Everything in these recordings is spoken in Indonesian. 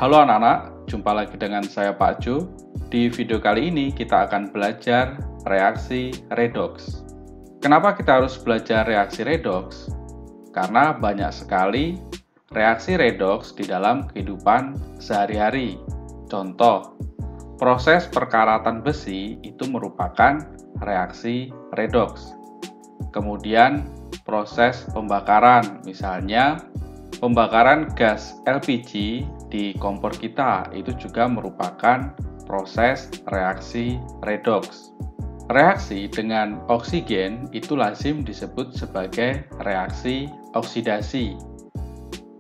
Halo anak-anak, jumpa lagi dengan saya Pak Jo. Di video kali ini kita akan belajar reaksi redoks. Kenapa kita harus belajar reaksi redoks? Karena banyak sekali reaksi redoks di dalam kehidupan sehari-hari. Contoh, proses perkaratan besi itu merupakan reaksi redoks. Kemudian proses pembakaran, misalnya pembakaran gas LPG di kompor kita itu juga merupakan proses reaksi redoks. Reaksi dengan oksigen itu lazim disebut sebagai reaksi oksidasi.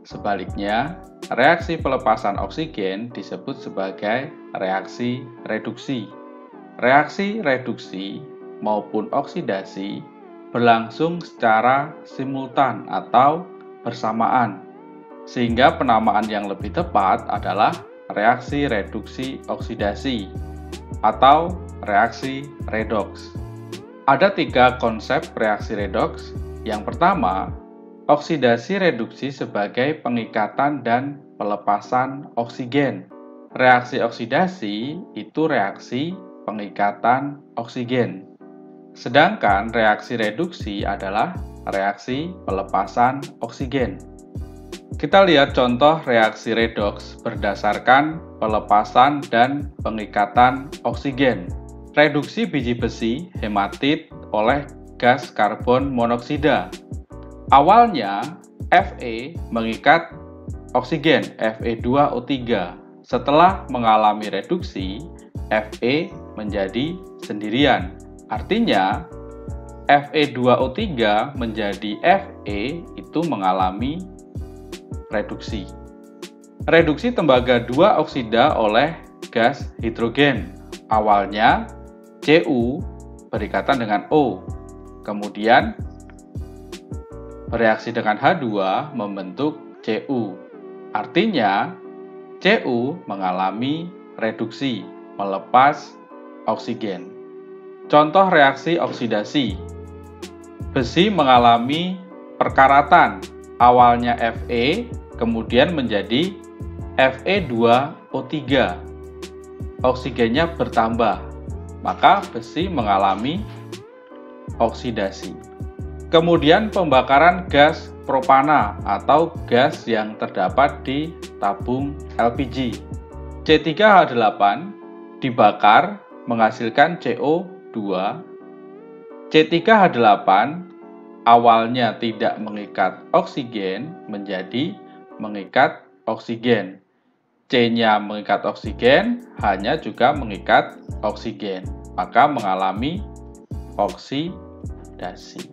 Sebaliknya, reaksi pelepasan oksigen disebut sebagai reaksi reduksi. Reaksi reduksi maupun oksidasi berlangsung secara simultan atau bersamaan, sehingga penamaan yang lebih tepat adalah reaksi reduksi oksidasi atau reaksi redoks. Ada 3 konsep reaksi redoks. Yang pertama, oksidasi reduksi sebagai pengikatan dan pelepasan oksigen. Reaksi oksidasi itu reaksi pengikatan oksigen. Sedangkan reaksi reduksi adalah reaksi pelepasan oksigen. Kita lihat contoh reaksi redoks berdasarkan pelepasan dan pengikatan oksigen. Reduksi biji besi hematit oleh gas karbon monoksida. Awalnya Fe mengikat oksigen Fe2O3. Setelah mengalami reduksi, Fe menjadi sendirian. Artinya, Fe2O3 menjadi Fe itu mengalami reduksi. Reduksi tembaga 2 oksida oleh gas hidrogen. Awalnya Cu berikatan dengan O, kemudian bereaksi dengan H2 membentuk Cu. Artinya Cu mengalami reduksi, melepas oksigen. Contoh reaksi oksidasi. Besi mengalami perkaratan, awalnya Fe, kemudian menjadi Fe2O3. Oksigennya bertambah, maka besi mengalami oksidasi. Kemudian pembakaran gas propana atau gas yang terdapat di tabung LPG. C3H8 dibakar menghasilkan CO2. C3H8 awalnya tidak mengikat oksigen menjadi mengikat oksigen. C-nya mengikat oksigen, H-nya juga mengikat oksigen, maka mengalami oksidasi.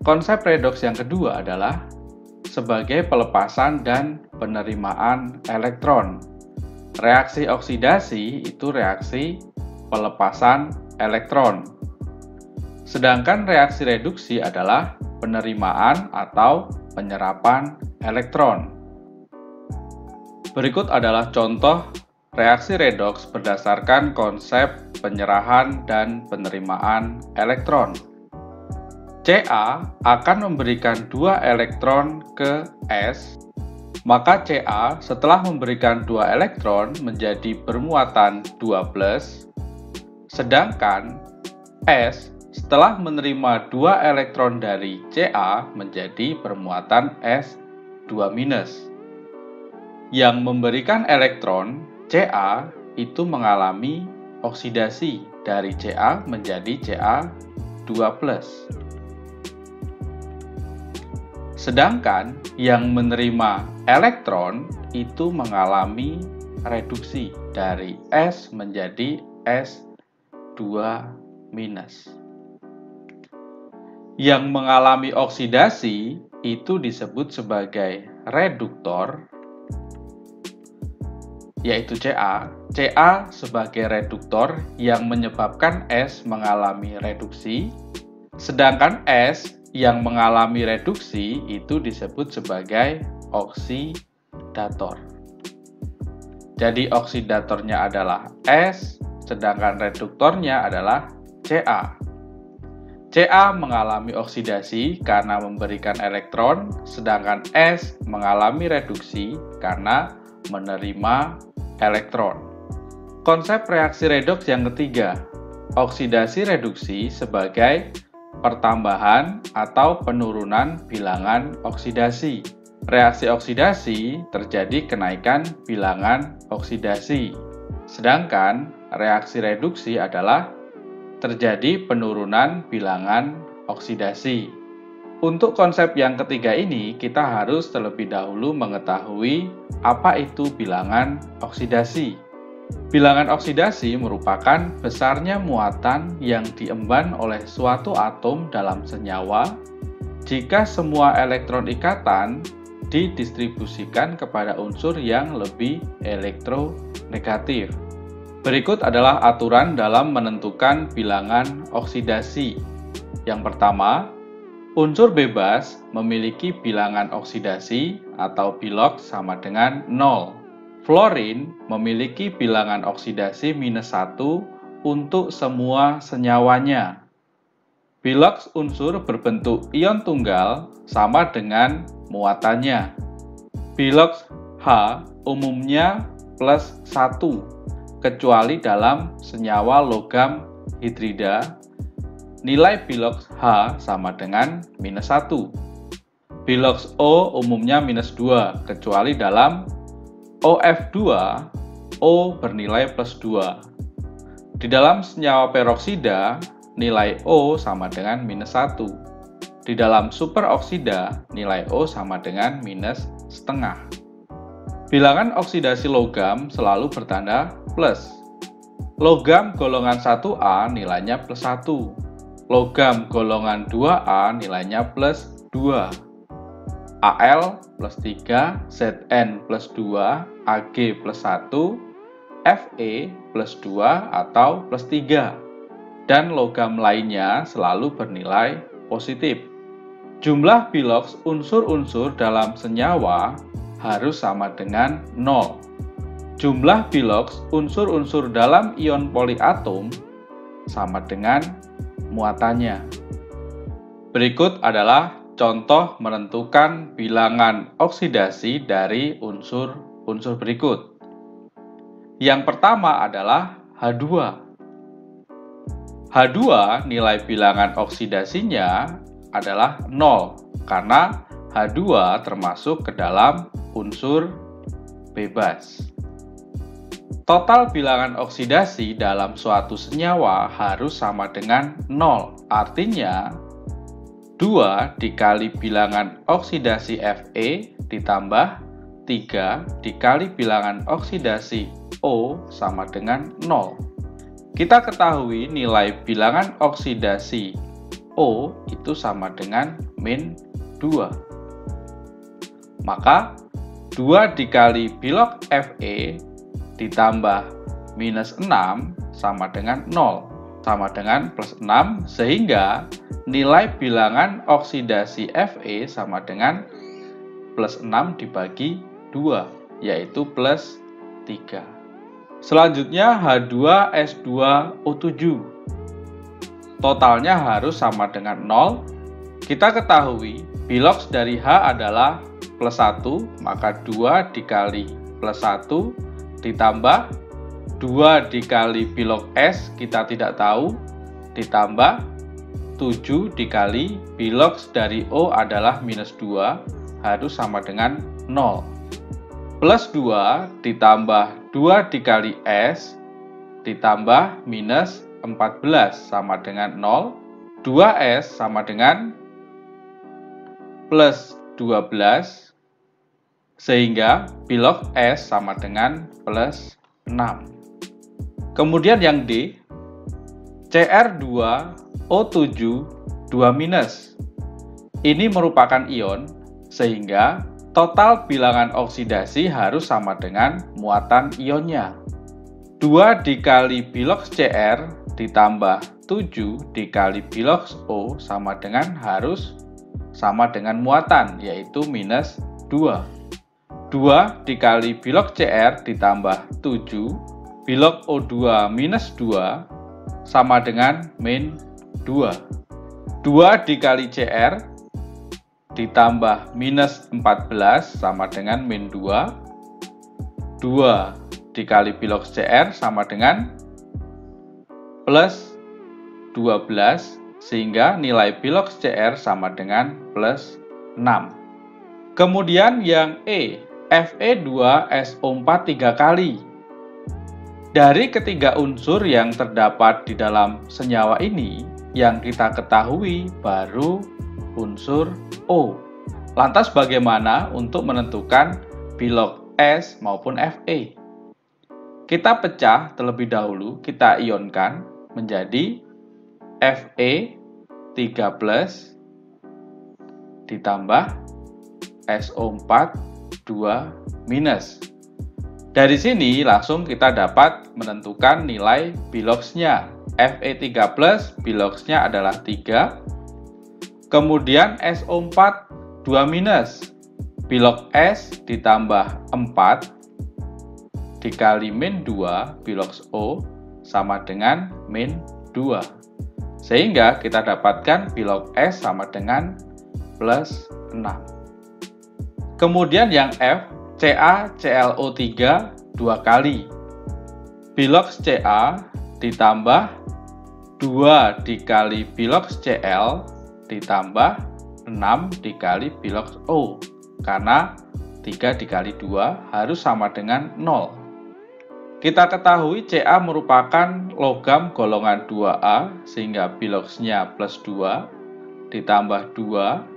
Konsep redoks yang kedua adalah sebagai pelepasan dan penerimaan elektron. Reaksi oksidasi itu reaksi pelepasan elektron. Sedangkan reaksi reduksi adalah penerimaan atau penyerapan elektron. Berikut adalah contoh reaksi redoks berdasarkan konsep penyerahan dan penerimaan elektron. Ca akan memberikan 2 elektron ke S, maka Ca setelah memberikan 2 elektron menjadi bermuatan 2+, sedangkan S setelah menerima 2 elektron dari Ca menjadi bermuatan S2-. Yang memberikan elektron Ca itu mengalami oksidasi dari Ca menjadi Ca2+. Sedangkan yang menerima elektron itu mengalami reduksi dari S menjadi S2-. Yang mengalami oksidasi itu disebut sebagai reduktor, yaitu Ca. Ca sebagai reduktor yang menyebabkan S mengalami reduksi, sedangkan S yang mengalami reduksi itu disebut sebagai oksidator. Jadi oksidatornya adalah S, sedangkan reduktornya adalah Ca. Ca mengalami oksidasi karena memberikan elektron, sedangkan S mengalami reduksi karena menerima elektron. Konsep reaksi redoks yang ketiga, oksidasi reduksi sebagai pertambahan atau penurunan bilangan oksidasi. Reaksi oksidasi terjadi kenaikan bilangan oksidasi, sedangkan reaksi reduksi adalah terjadi penurunan bilangan oksidasi. Untuk konsep yang ketiga ini, kita harus terlebih dahulu mengetahui apa itu bilangan oksidasi. Bilangan oksidasi merupakan besarnya muatan yang diemban oleh suatu atom dalam senyawa jika semua elektron ikatan didistribusikan kepada unsur yang lebih elektronegatif. Berikut adalah aturan dalam menentukan bilangan oksidasi. Yang pertama, unsur bebas memiliki bilangan oksidasi atau Bilox sama dengan 0. Fluorin memiliki bilangan oksidasi -1 untuk semua senyawanya. Bilox unsur berbentuk ion tunggal sama dengan muatannya. Bilox H umumnya +1, kecuali dalam senyawa logam hidrida. Nilai Bilox H sama dengan -1. Bilox O umumnya -2, kecuali dalam OF2, O bernilai +2. Di dalam senyawa peroksida, nilai O sama dengan -1. Di dalam superoksida, nilai O sama dengan -0,5. Bilangan oksidasi logam selalu bertanda plus. Logam golongan 1A nilainya +1. Logam golongan 2A nilainya +2. Al +3, Zn +2, Ag +1, Fe +2 atau +3. Dan logam lainnya selalu bernilai positif. Jumlah Bilox unsur-unsur dalam senyawa harus sama dengan 0. Jumlah Bilox unsur-unsur dalam ion poliatom sama dengan muatannya. Berikut adalah contoh menentukan bilangan oksidasi dari unsur-unsur berikut. Yang pertama adalah H2. H2 nilai bilangan oksidasinya adalah 0 karena H2 termasuk ke dalam unsur bebas. Total bilangan oksidasi dalam suatu senyawa harus sama dengan 0. Artinya 2 dikali bilangan oksidasi Fe ditambah 3 dikali bilangan oksidasi O sama dengan 0. Kita ketahui nilai bilangan oksidasi O itu sama dengan -2. Maka 2 dikali Bilox Fe ditambah -6 sama dengan 0, sama dengan +6, sehingga nilai bilangan oksidasi Fe sama dengan +6 dibagi 2, yaitu +3. Selanjutnya H2S2O7. Totalnya harus sama dengan 0. Kita ketahui Bilox dari H adalah +1, maka 2 dikali +1 ditambah 2 dikali Bilox S kita tidak tahu, ditambah 7 dikali Bilox dari O adalah -2 harus sama dengan 0. Plus 2 ditambah 2 dikali S ditambah -14 sama dengan 0. 2S sama dengan +12, sehingga Bilox S sama dengan +6. Kemudian yang D, Cr2O7 2-. Ini merupakan ion, sehingga total bilangan oksidasi harus sama dengan muatan ionnya. 2 dikali Bilox Cr ditambah 7 dikali Bilox O sama dengan harus sama dengan muatan, yaitu -2. 2 dikali Bilox Cr ditambah 7 Bilox O2 -2 sama dengan -2. 2 dikali Cr ditambah -14 sama dengan -2. 2 dikali Bilox Cr sama dengan plus 12, sehingga nilai Bilox Cr sama dengan plus 6. Kemudian yang E, Fe2SO4 3 kali. Dari ketiga unsur yang terdapat di dalam senyawa ini, yang kita ketahui baru unsur O. Lantas bagaimana untuk menentukan Bilox S maupun Fe? Kita pecah terlebih dahulu, kita ionkan menjadi Fe 3+ ditambah SO4 2-. Dari sini langsung kita dapat menentukan nilai Bilox-nya. Fe3+, Bilox-nya adalah 3. Kemudian SO4 2-, Bilox S ditambah 4 dikali -2, Bilox O sama dengan -2. Sehingga kita dapatkan Bilox S sama dengan plus 6. Kemudian yang F, CaClO3 2 kali. Bilox Ca ditambah 2 dikali Bilox Cl ditambah 6 dikali Bilox O. Karena 3 dikali 2 harus sama dengan 0. Kita ketahui Ca merupakan logam golongan 2A, sehingga Bilox-nya plus 2 ditambah 2.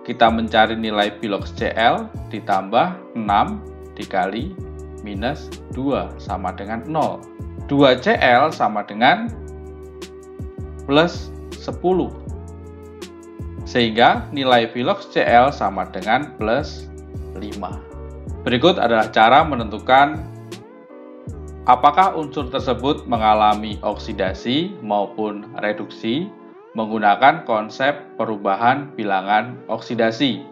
Kita mencari nilai Bilox Cl ditambah 6 dikali -2 sama dengan 0. 2Cl sama dengan plus 10. Sehingga nilai Bilox Cl sama dengan plus 5. Berikut adalah cara menentukan apakah unsur tersebut mengalami oksidasi maupun reduksi menggunakan konsep perubahan bilangan oksidasi.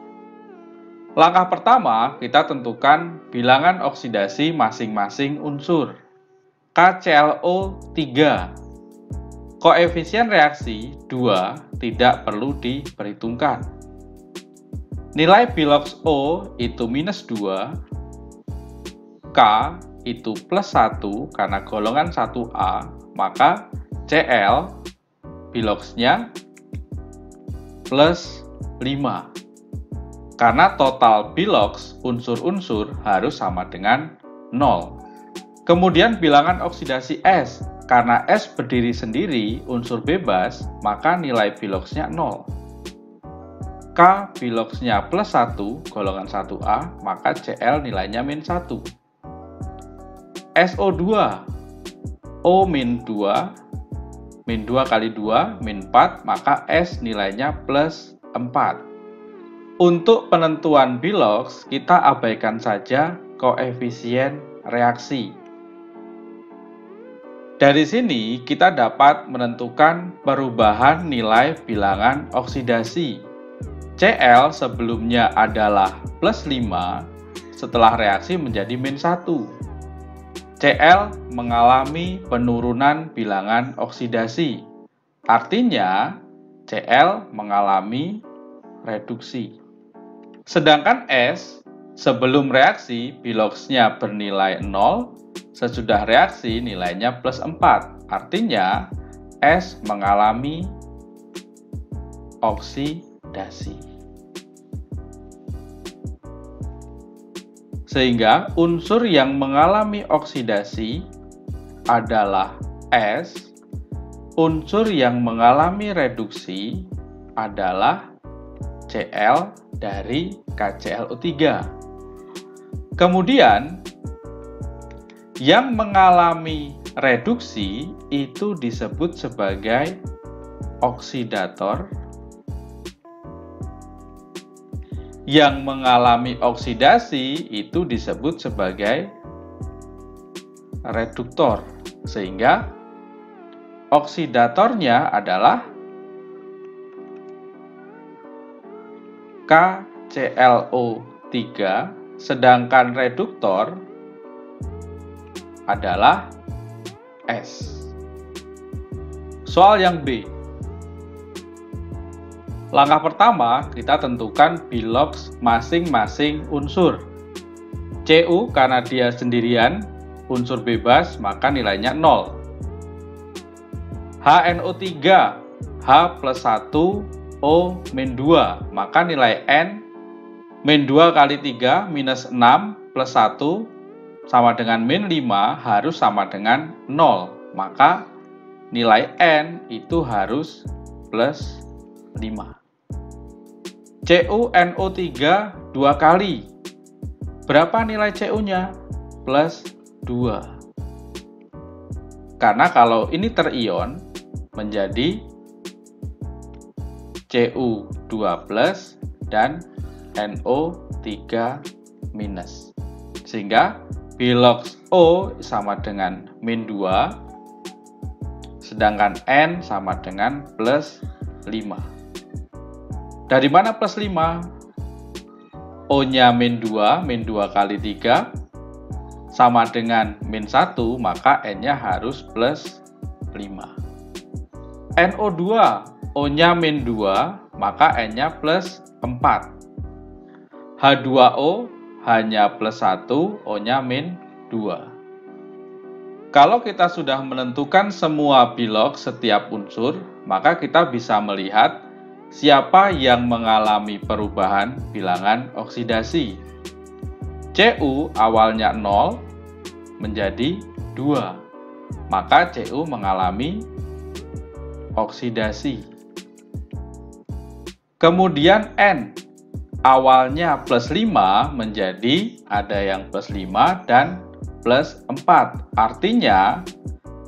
Langkah pertama, kita tentukan bilangan oksidasi masing-masing unsur. KClO3. Koefisien reaksi 2 tidak perlu diperhitungkan. Nilai Bilox O itu -2, K itu +1 karena golongan 1A, maka Cl Bilox-nya plus 5. Karena total Bilox unsur-unsur harus sama dengan 0. Kemudian bilangan oksidasi S. Karena S berdiri sendiri, unsur bebas, maka nilai Bilox-nya 0. K Bilox-nya +1, golongan 1A, maka Cl nilainya -1. SO2 O-2, -2 kali 2, -4, maka S nilainya plus 4. Untuk penentuan Bilox, kita abaikan saja koefisien reaksi. Dari sini, kita dapat menentukan perubahan nilai bilangan oksidasi. Cl sebelumnya adalah plus 5, setelah reaksi menjadi -1. Cl mengalami penurunan bilangan oksidasi. Artinya, Cl mengalami reduksi. Sedangkan S, sebelum reaksi, Bilox-nya bernilai 0, sesudah reaksi nilainya plus 4. Artinya, S mengalami oksidasi. Sehingga unsur yang mengalami oksidasi adalah S, unsur yang mengalami reduksi adalah Cl dari KClO3. Kemudian, yang mengalami reduksi itu disebut sebagai oksidator. Yang mengalami oksidasi itu disebut sebagai reduktor, sehingga oksidatornya adalah KClO3, sedangkan reduktor adalah S. Soal yang B. Langkah pertama, kita tentukan Bilox masing-masing unsur. Cu karena dia sendirian, unsur bebas, maka nilainya 0. HNO3 H plus 1 O min 2, maka nilai N min 2 kali 3 minus 6 plus 1 sama dengan min 5 harus sama dengan 0. Maka nilai N itu harus plus 5. CuNO3 2 kali. Berapa nilai Cu-nya? Plus 2. Karena kalau ini terion menjadi Cu2 plus dan NO3 minus. Sehingga bilox O sama dengan min 2, sedangkan N sama dengan plus 5. Dari mana plus 5? O-nya min 2 kali 3, sama dengan min 1, maka N-nya harus plus 5. NO2, O-nya min 2, maka N-nya plus 4. H2O hanya plus 1, O-nya min 2. Kalau kita sudah menentukan semua bilox setiap unsur, maka kita bisa melihat siapa yang mengalami perubahan bilangan oksidasi. Cu awalnya 0 menjadi 2, maka Cu mengalami oksidasi. Kemudian N awalnya plus 5 menjadi ada yang plus 5 dan plus 4. Artinya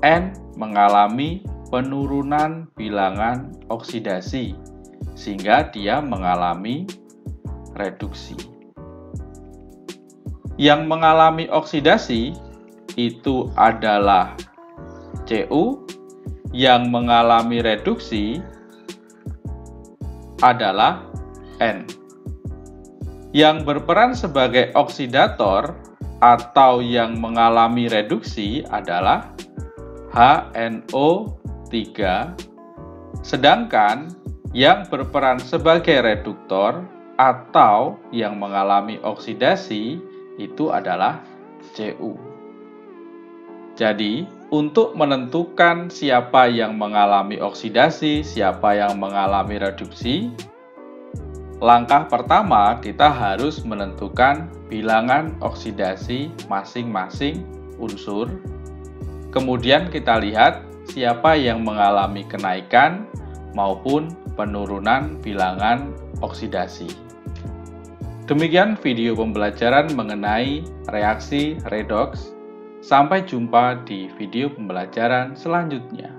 N mengalami penurunan bilangan oksidasi sehingga dia mengalami reduksi. Yang mengalami oksidasi itu adalah Cu, yang mengalami reduksi adalah N. Yang berperan sebagai oksidator atau yang mengalami reduksi adalah HNO3, sedangkan yang berperan sebagai reduktor atau yang mengalami oksidasi itu adalah Cu. Jadi, untuk menentukan siapa yang mengalami oksidasi, siapa yang mengalami reduksi, langkah pertama kita harus menentukan bilangan oksidasi masing-masing unsur. Kemudian kita lihat siapa yang mengalami kenaikan maupun penurunan bilangan oksidasi. Demikian video pembelajaran mengenai reaksi redoks. Sampai jumpa di video pembelajaran selanjutnya.